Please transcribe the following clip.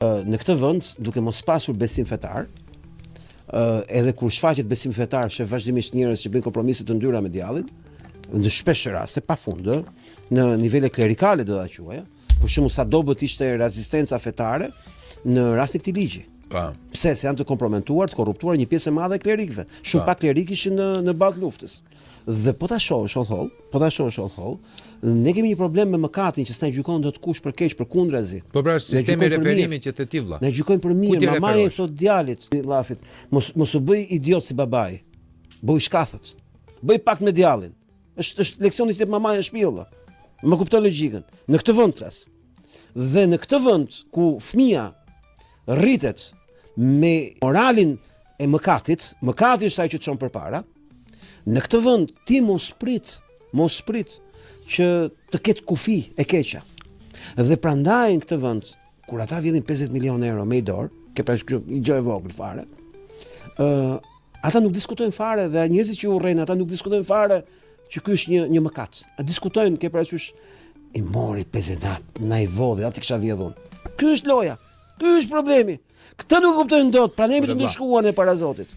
Në këtë vend, duke mos pasur besim fetar, edhe kur shfaqet besim fetar, shef vazhdimisht njerëz që bëjnë kompromise të ndyra me djallin, në shpesh raste pafund, në nivele klerikale do ta quaja, për shembull sa dobët ishte rezistenca fetare në rastin e këtij ligji. Pse se janë të komprometuar, të korruptuar një pjesë e madhe e klerikëve. Shumë pak klerik ishin në balë luftës. Dhe po ta shohësh holl, ne kemi një problem me mëkatin që s'na gjykon dot kush për keq, për kundrazi. Po pra sistemi referimi që të ti vlla. Ne gjykojmë për mirë, mamaja i thot djalit, llafit, mos u bëj idiot si babai. Bëj shkathët. Bëj pakt me djallin. Është leksioni që mamaja në shtëpi vlla. Më kupton logjikën. Në këtë vend flas. Dhe në këtë vend ku fëmia rritet me moralin e mëkatit, mëkati është ai që çon përpara. Në këtë vend ti mos prit që të ketë kufi e keqja. Dhe prandaj në këtë vend kur ata vjedhin 50 milionë euro me i dorë, ke pra një gjë e vogël fare. Ata nuk diskutojnë fare dhe njerëzit që urrejnë ata nuk diskutojnë fare që ky është një mëkat. Diskutojnë ke parasysh i mori 50 na i vodhi, aty kisha vjedhur. Ky është loja. Ky është problemi. Këtë nuk kuptojnë dot, pra ne jemi të ndeshkuar në para Zotit.